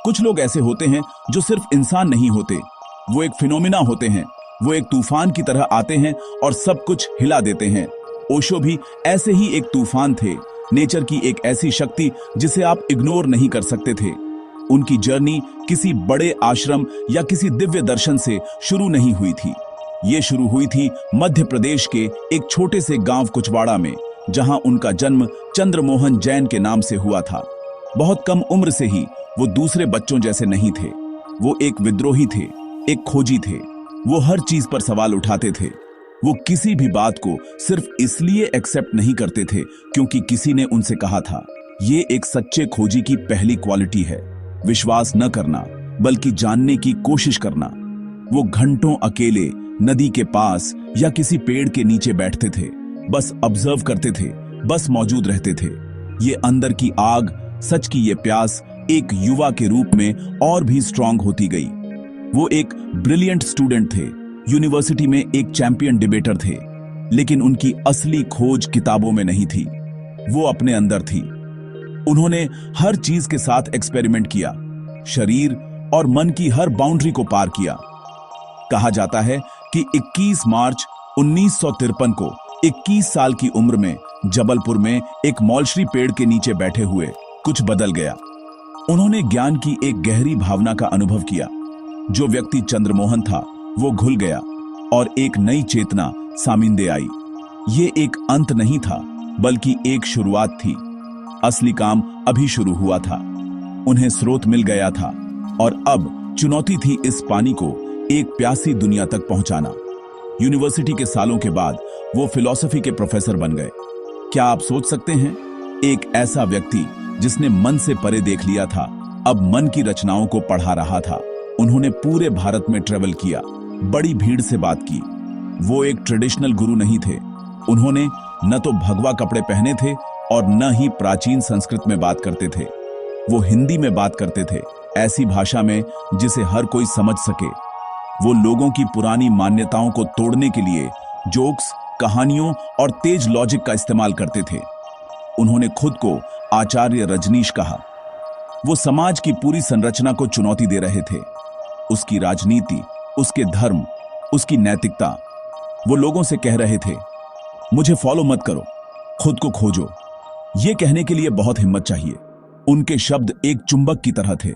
कुछ लोग ऐसे होते हैं जो सिर्फ इंसान नहीं होते, वो एक फिनोमिना होते हैं। वो एक तूफान की तरह आते हैं और सब कुछ हिला देते हैं। ओशो भी ऐसे ही एक तूफान थे, नेचर की एक ऐसी शक्ति जिसे आप इग्नोर नहीं कर सकते थे। उनकी जर्नी किसी बड़े आश्रम या किसी दिव्य दर्शन से शुरू नहीं हुई थी। ये शुरू हुई थी मध्य प्रदेश के एक छोटे से गांव कुचवाड़ा में, जहां उनका जन्म चंद्रमोहन जैन के नाम से हुआ था। बहुत कम उम्र से ही वो दूसरे बच्चों जैसे नहीं थे। वो एक विद्रोही थे, एक खोजी थे। वो हर चीज पर सवाल उठाते थे। वो किसी भी बात को सिर्फ इसलिए एक्सेप्ट नहीं करते थे क्योंकि किसी ने उनसे कहा था। ये एक सच्चे खोजी की पहली क्वालिटी है, विश्वास न करना बल्कि जानने की कोशिश करना। वो घंटों अकेले नदी के पास या किसी पेड़ के नीचे बैठते थे, बस ऑब्जर्व करते थे, बस मौजूद रहते थे। ये अंदर की आग, सच की ये प्यास एक युवा के रूप में और भी स्ट्रांग होती गई। वो एक ब्रिलियंट स्टूडेंट थे, यूनिवर्सिटी में एक चैंपियन डिबेटर थे, लेकिन उनकी असली खोज किताबों में नहीं थी, वो अपने अंदर थी। उन्होंने हर चीज के साथ एक्सपेरिमेंट किया, शरीर और मन की हर बाउंड्री को पार किया। कहा जाता है कि 21 मार्च 1953 को 21 साल की उम्र में जबलपुर में एक मौलश्री पेड़ के नीचे बैठे हुए कुछ बदल गया। उन्होंने ज्ञान की एक गहरी भावना का अनुभव किया। जो व्यक्ति चंद्रमोहन था वो घुल गया और एक नई चेतना सामिंदे आई। ये एक अंत नहीं था बल्कि एक शुरुआत थी। असली काम अभी शुरू हुआ था। उन्हें स्रोत मिल गया था और अब चुनौती थी इस पानी को एक प्यासी दुनिया तक पहुंचाना। यूनिवर्सिटी के सालों के बाद वो फिलॉसफी के प्रोफेसर बन गए। क्या आप सोच सकते हैं, एक ऐसा व्यक्ति जिसने मन से परे देख लिया था, अब मन की रचनाओं को पढ़ा रहा था। उन्होंने पूरे भारत में ट्रेवल किया, बड़ी भीड़ से बात की। वो एक ट्रेडिशनल गुरु नहीं थे। उन्होंने न तो भगवा कपड़े पहने थे और न ही प्राचीन संस्कृत में बात करते थे। वो हिंदी में बात करते थे, ऐसी भाषा में जिसे हर कोई समझ सके। वो लोगों की पुरानी मान्यताओं को तोड़ने के लिए जोक्स, कहानियों और तेज लॉजिक का इस्तेमाल करते थे। उन्होंने खुद को आचार्य रजनीश कहा। वो समाज की पूरी संरचना को चुनौती दे रहे थे, उसकी राजनीति, उसके धर्म, उसकी नैतिकता। वो लोगों से कह रहे थे, मुझे फॉलो मत करो, खुद को खोजो। ये कहने के लिए बहुत हिम्मत चाहिए। उनके शब्द एक चुंबक की तरह थे।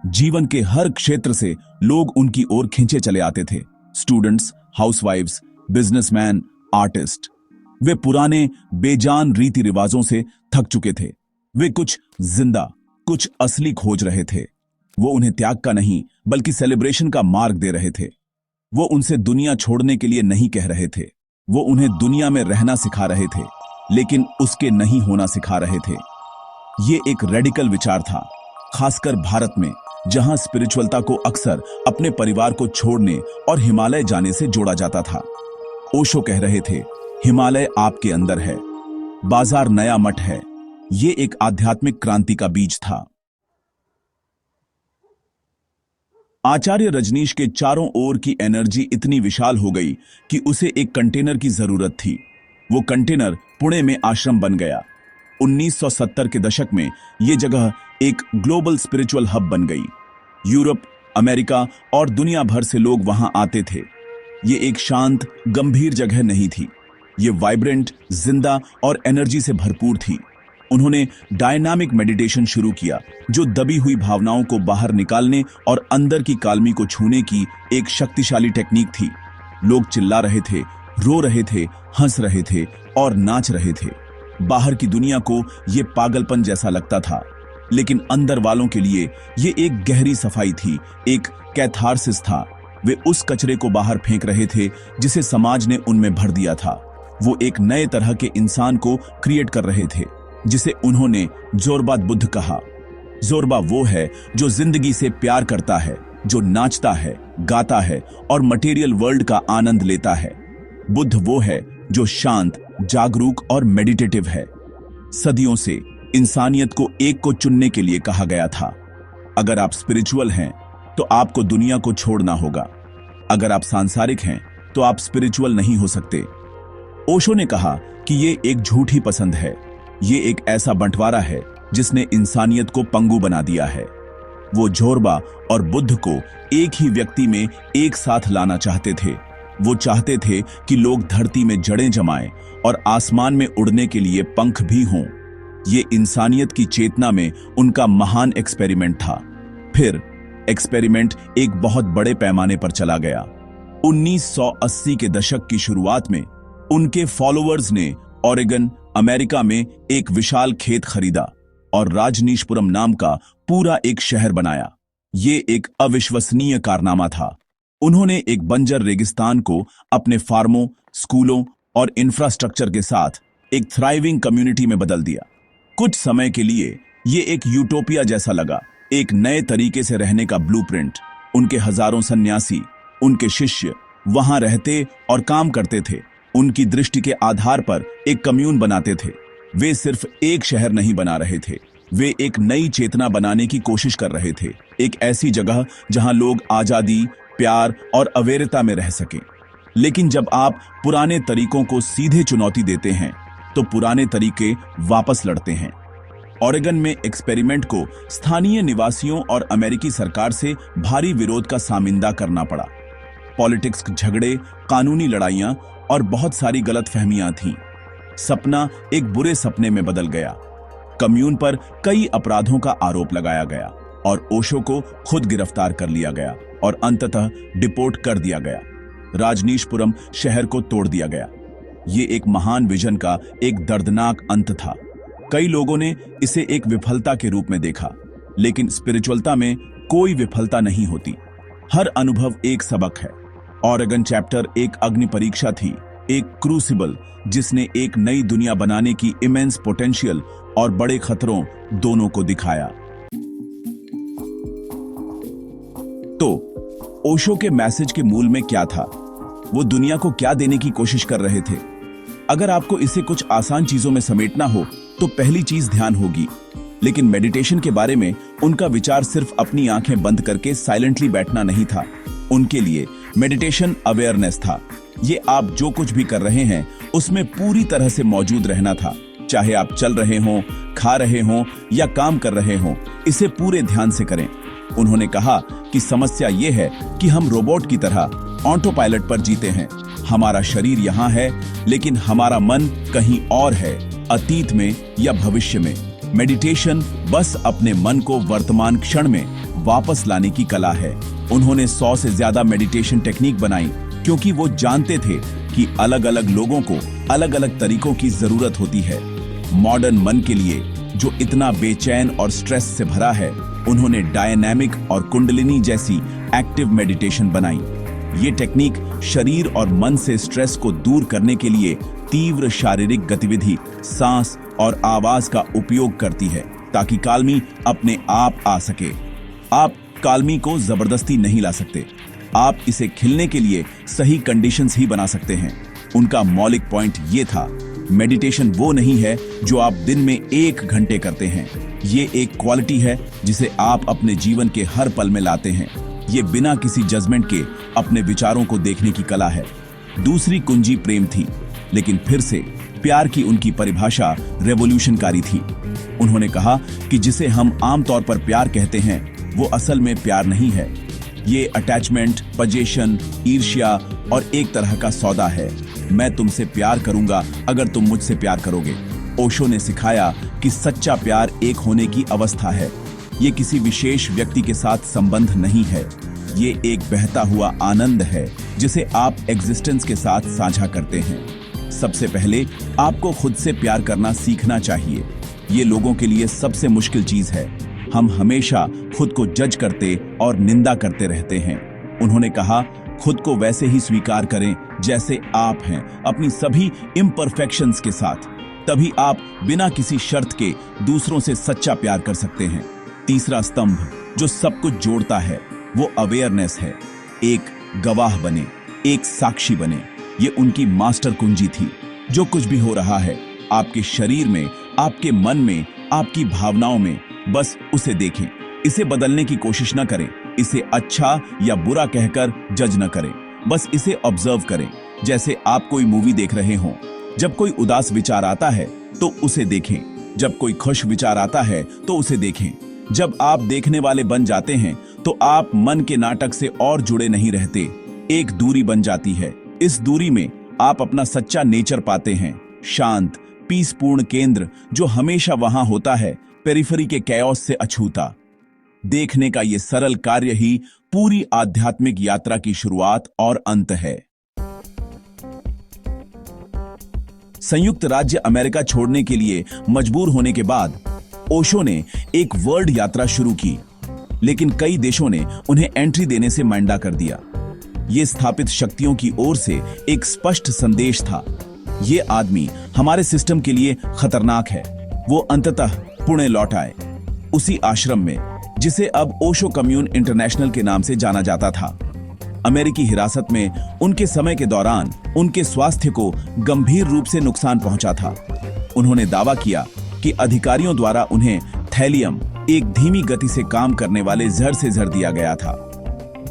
जीवन के हर क्षेत्र से लोग उनकी ओर खींचे चले आते थे। स्टूडेंट्स, हाउसवाइफ्स, बिजनेसमैन, आर्टिस्ट। वे पुराने बेजान रीति रिवाजों से थक चुके थे। वे कुछ जिंदा, कुछ असली खोज रहे थे। वो उन्हें त्याग का नहीं बल्कि सेलिब्रेशन का मार्ग दे रहे थे। वो उनसे दुनिया छोड़ने के लिए नहीं कह रहे थे, वो उन्हें दुनिया में रहना सिखा रहे थे, लेकिन उसके नहीं होना सिखा रहे थे। ये एक रेडिकल विचार था, खासकर भारत में, जहां स्पिरिचुअलता को अक्सर अपने परिवार को छोड़ने और हिमालय जाने से जोड़ा जाता था। ओशो कह रहे थे, हिमालय आपके अंदर है, बाजार नया मठ है। ये एक आध्यात्मिक क्रांति का बीज था। आचार्य रजनीश के चारों ओर की एनर्जी इतनी विशाल हो गई कि उसे एक कंटेनर की जरूरत थी। वो कंटेनर पुणे में आश्रम बन गया। 1970 के दशक में यह जगह एक ग्लोबल स्पिरिचुअल हब बन गई। यूरोप, अमेरिका और दुनिया भर से लोग वहां आते थे। ये एक शांत, गंभीर जगह नहीं थी। ये वाइब्रेंट, जिंदा और एनर्जी से भरपूर थी। उन्होंने डायनामिक मेडिटेशन शुरू किया, जो दबी हुई भावनाओं को बाहर निकालने और अंदर की काल्मी को छूने की एक शक्तिशाली टेक्निक थी। लोग चिल्ला रहे थे, रो रहे थे, हंस रहे थे और नाच रहे थे। बाहर की दुनिया को यह पागलपन जैसा लगता था, लेकिन अंदर वालों के लिए यह एक गहरी सफाई थी, एक कैथारसिस था। वे उस कचरे को बाहर फेंक रहे थे जिसे समाज ने उनमें भर दिया था। वो एक नए तरह के इंसान को क्रिएट कर रहे थे, जिसे उन्होंने जोरबा बुद्ध कहा। जोरबा वो है जो जिंदगी से प्यार करता है, जो नाचता है, गाता है और मटेरियल वर्ल्ड का आनंद लेता है। बुद्ध वो है जो शांत, जागरूक और मेडिटेटिव है। सदियों से इंसानियत को एक को चुनने के लिए कहा गया था। अगर आप स्पिरिचुअल हैं तो आपको दुनिया को छोड़ना होगा। अगर आप सांसारिक हैं तो आप स्पिरिचुअल नहीं हो सकते। ओशो ने कहा कि ये एक झूठी पसंद है। ये एक ऐसा बंटवारा है जिसने इंसानियत को पंगु बना दिया है। वो झोरबा और बुद्ध को एक ही व्यक्ति में एक साथ लाना चाहते थे। वो चाहते थे कि लोग धरती में जड़ें जमाएं और आसमान में उड़ने के लिए पंख भी हों। ये इंसानियत की चेतना में उनका महान एक्सपेरिमेंट था। फिर एक्सपेरिमेंट एक बहुत बड़े पैमाने पर चला गया। 1980 के दशक की शुरुआत में उनके फॉलोअर्स ने ओरेगन, अमेरिका में एक विशाल खेत खरीदा और राजनीशपुरम नाम का पूरा एक शहर बनाया। ये एक अविश्वसनीय कारनामा था। उन्होंने एक बंजर रेगिस्तान को अपने फार्मों, स्कूलों और इंफ्रास्ट्रक्चर के साथ एक थ्राइविंग कम्युनिटी में बदल दिया। कुछ समय के लिए ये एक यूटोपिया जैसा लगा, एक नए तरीके से रहने का ब्लूप्रिंट। उनके हजारों सन्यासी, उनके शिष्य वहां रहते और काम करते थे। उनकी दृष्टि के आधार पर एक कम्यून बनाते थे। वे सिर्फ एक शहर नहीं बना रहे थे, वे एक नई चेतना बनाने की कोशिश कर रहे थे। एक ऐसी जगह जहां लोग आजादी, प्यार और अवेरता में रह सकें। लेकिन जब आप पुराने तरीकों को सीधे चुनौती देते हैं तो पुराने तरीके वापस लड़ते हैं। ओरेगन में एक्सपेरिमेंट को स्थानीय निवासियों और अमेरिकी सरकार से भारी विरोध का सामिंदा करना पड़ा। पॉलिटिक्स झगड़े, कानूनी लड़ाइयां और बहुत सारी गलतफहमियां थीं। सपना एक बुरे सपने में बदल गया। कम्यून पर कई अपराधों का आरोप लगाया गया और ओशो को खुद गिरफ्तार कर लिया गया और अंततः डिपोर्ट कर दिया गया। राजनीशपुरम शहर को तोड़ दिया गया। ये एक महान विजन का एक दर्दनाक अंत था। कई लोगों ने इसे एक विफलता के रूप में देखा, लेकिन स्पिरिचुअलता में कोई विफलता नहीं होती। हर अनुभव एक सबक है। ओरेगन चैप्टर एक अग्नि परीक्षा थी, एक क्रूसिबल जिसने एक नई दुनिया बनाने की इमेंस पोटेंशियल और बड़े खतरों दोनों को दिखाया। तो ओशो के मैसेज के मूल में क्या था? वो दुनिया को क्या देने की कोशिश कर रहे थे? अगर आपको इसे कुछ आसान चीजों में समेटना हो तो पहली चीज ध्यान होगी। लेकिन मेडिटेशन के बारे में उनका विचार सिर्फ अपनी आंखें बंद करके साइलेंटली बैठना नहीं था। उनके लिए मेडिटेशन अवेयरनेस था। ये आप जो कुछ भी कर रहे हैं उसमें पूरी तरह से मौजूद रहना था। चाहे आप चल रहे हों, खा रहे हों या काम कर रहे हों, इसे पूरे ध्यान से करें। उन्होंने कहा कि समस्या ये है कि हम रोबोट की तरह ऑटो पायलट पर जीते हैं। हमारा शरीर यहाँ है, लेकिन हमारा मन कहीं और है, अतीत में या भविष्य में। मेडिटेशन बस अपने मन को वर्तमान क्षण में वापस लाने की कला है। उन्होंने 100 से ज्यादा मेडिटेशन टेक्निक बनाई क्योंकि वो जानते थे कि अलग अलग लोगों को अलग अलग तरीकों की जरूरत होती है। मॉडर्न मन के लिए जो इतना बेचैन और स्ट्रेस से भरा है, उन्होंने डायनामिक और कुंडलिनी जैसी एक्टिव मेडिटेशन बनाई। ये टेक्निक शरीर और मन से स्ट्रेस को दूर करने के लिए तीव्र शारीरिक गतिविधि, सांस और आवाज का उपयोग करती है ताकि काल्मी अपने आप आ सके। आप काल्मी को जबरदस्ती नहीं ला सकते, आप इसे खिलने के लिए सही कंडीशंस ही बना सकते हैं। उनका मौलिक पॉइंट ये था, मेडिटेशन वो नहीं है जो आप दिन में 1 घंटे करते हैं। ये एक क्वालिटी है जिसे आप अपने जीवन के हर पल में लाते हैं। ये बिना किसी जजमेंट के अपने विचारों को देखने की कला है। दूसरी कुंजी प्रेम थी, लेकिन फिर से प्यार की उनकी परिभाषा रेवोल्यूशनकारी थी। उन्होंने कहा कि जिसे हम आमतौर पर प्यार कहते हैं वो असल में प्यार नहीं है। ये अटैचमेंट, पजेशन, ईर्ष्या और एक तरह का सौदा है। मैं तुमसे प्यार करूंगा अगर तुम मुझसे प्यार करोगे। ओशो ने सिखाया कि सच्चा प्यार एक होने की अवस्था है। ये किसी विशेष व्यक्ति के साथ संबंध नहीं है। ये एक बहता हुआ आनंद है जिसे आप एग्जिस्टेंस के साथ साझा करते हैं। सबसे पहले आपको खुद से प्यार करना सीखना चाहिए। ये लोगों के लिए सबसे मुश्किल चीज है। हम हमेशा खुद को जज करते और निंदा करते रहते हैं। उन्होंने कहा, खुद को वैसे ही स्वीकार करें जैसे आप हैं, अपनी सभी इम्परफेक्शंस के साथ। तभी आप बिना किसी शर्त के दूसरों से सच्चा प्यार कर सकते हैं। तीसरा स्तंभ जो सब कुछ जोड़ता है वो अवेयरनेस है। एक गवाह बने, एक साक्षी बने। ये उनकी मास्टर कुंजी थी। जो कुछ भी हो रहा है आपके शरीर में, आपके मन में, आपकी भावनाओं में, बस उसे देखें। इसे बदलने की कोशिश न करें, इसे अच्छा या बुरा कहकर जज न करें। बस इसे ऑब्जर्व करें, जैसे आप कोई मूवी देख रहे हों। जब कोई उदास विचार आता है तो उसे देखें, जब कोई खुश विचार आता है तो उसे देखें। जब आप देखने वाले बन जाते हैं तो आप मन के नाटक से और जुड़े नहीं रहते। एक दूरी बन जाती है। इस दूरी में आप अपना सच्चा नेचर पाते हैं, शांत, पीसपूर्ण केंद्र जो हमेशा वहां होता है, पेरिफेरी के कैओस से अछूता। देखने का ये सरल कार्य ही पूरी आध्यात्मिक यात्रा की शुरुआत और अंत है। संयुक्त राज्य अमेरिका छोड़ने के लिए मजबूर होने के बाद ओशो ने एक वर्ल्ड यात्रा शुरू की, लेकिन कई देशों ने उन्हें एंट्री देने से मांडा कर दिया। ये स्थापित शक्तियों की ओर से एक स्पष्ट संदेश था, ये आदमी हमारे सिस्टम के लिए खतरनाक है। वो अंततः पुणे लौट आए, उसी आश्रम में जिसे अब ओशो कम्यून इंटरनेशनल के नाम से जाना जाता था। अमेरिकी हिरासत में उनके समय के दौरान उनके स्वास्थ्य को गंभीर रूप से नुकसान पहुंचा था। उन्होंने दावा किया कि अधिकारियों द्वारा उन्हें थैलियम, एक धीमी गति से काम करने वाले जहर से जहर दिया गया था।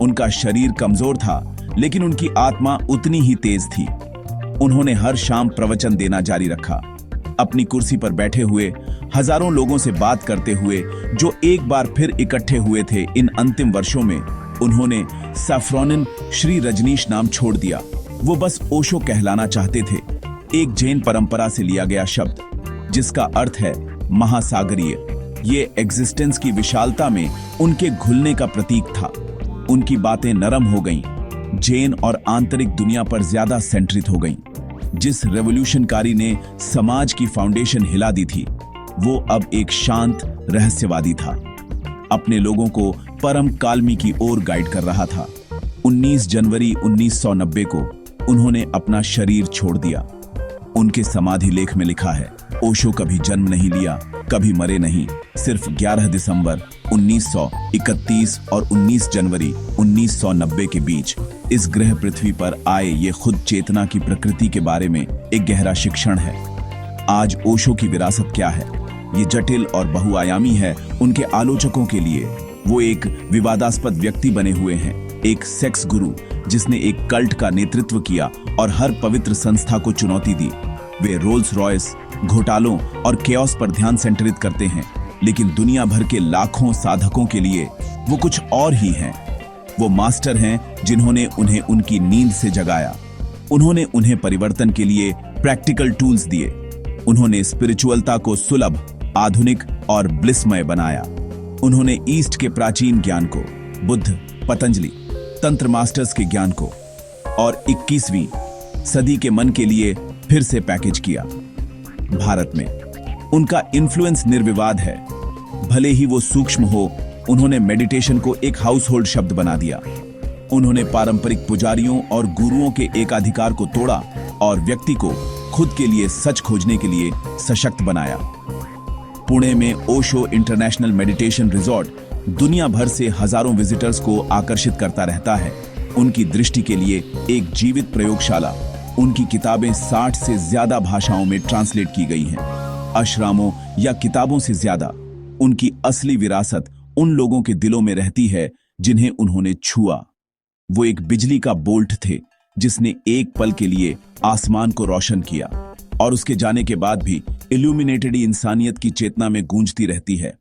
उनका शरीर कमजोर था, लेकिन उनकी आत्मा उतनी ही तेज थी। उन्होंने हर शाम प्रवचन देना जारी रखा, अपनी कुर्सी पर बैठे हुए हजारों लोगों से बात करते हुए जो एक बार फिर इकट्ठे हुए थे। इन अंतिम वर्षों में उन्होंने सैफ्रोनिन श्री रजनीश नाम छोड़ दिया। वो बस ओशो कहलाना चाहते थे, एक जैन परंपरा से लिया गया शब्द जिसका अर्थ है महासागरीय। ये एग्जिस्टेंस की विशालता में उनके घुलने का प्रतीक था। उनकी बातें नरम हो गईं, जैन और आंतरिक दुनिया पर ज्यादा सेंट्रित हो गईं। जिस रेवोल्यूशनकारी ने समाज की फाउंडेशन हिला दी थी, वो अब एक शांत रहस्यवादी था, अपने लोगों को परम काल्मी की ओर गाइड कर रहा था। 19 जनवरी 1990 को उन्होंने अपना शरीर छोड़ दिया। उनके समाधि लेख में लिखा है, ओशो कभी जन्म नहीं लिया, कभी मरे नहीं, सिर्फ 11 दिसंबर 1931 और 19 जनवरी 1990 के बीच इस ग्रह पृथ्वी पर आए। ये खुद चेतना की प्रकृति के बारे में एक गहरा शिक्षण है। आज ओशो की विरासत क्या है? ये जटिल और बहुआयामी है उनके आलोचकों के लिए। वो एक विवादास्पद व्यक्ति बने हुए हैं, एक सेक्स गुरु जिसने एक कल्ट का नेतृत्व किया और हर पवित्र संस्था को चुनौती दी। वे रोल्स रॉयस, घोटालों और केओस पर ध्यान सेंटरित करते हैं, लेकिन दुनिया भर के लाखों साधकों के लिए वो कुछ और ही हैं। वो मास्टर हैं जिन्होंने उन्हें उनकी नींद से जगाया। उन्होंने उन्हें परिवर्तन के लिए प्रैक्टिकल टूल्स दिए। उन्होंने स्पिरिचुअलता को सुलभ, आधुनिक और ब्लिसमय बनाया। उन्होंने ईस्ट के प्राचीन ज्ञान को, बुद्ध, पतंजलि, तंत्र मास्टर्स के ज्ञान को और 21वीं सदी के मन के लिए फिर से पैकेज किया। भारत में उनका इन्फ्लुएंस निर्विवाद है। भले ही वो सूक्ष्म हो, उन्होंने मेडिटेशन को एक हाउसहोल्ड शब्द बना दिया। उन्होंने पारंपरिक पुजारियों और गुरुओं के एकाधिकार को तोड़ा और व्यक्ति को खुद के लिए सच खोजने के लिए सशक्त बनाया। पुणे में ओशो इंटरनेशनल मेडिटेशन रिजॉर्ट दुनिया भर से हजारों विजिटर्स को आकर्षित करता रहता है। उनकी दृष्टि के लिए एक जीवित प्रयोगशाला। उनकी किताबें 60 से ज्यादा भाषाओं में ट्रांसलेट की गई हैं। अशरामों या किताबों से ज्यादा उनकी असली विरासत उन लोगों के दिलों में रहती है जिन्हें उन्होंने छुआ। वो एक बिजली का बोल्ट थे जिसने एक पल के लिए आसमान को रोशन किया और उसके जाने के बाद भी इल्यूमिनेटेड इंसानियत की चेतना में गूंजती रहती है।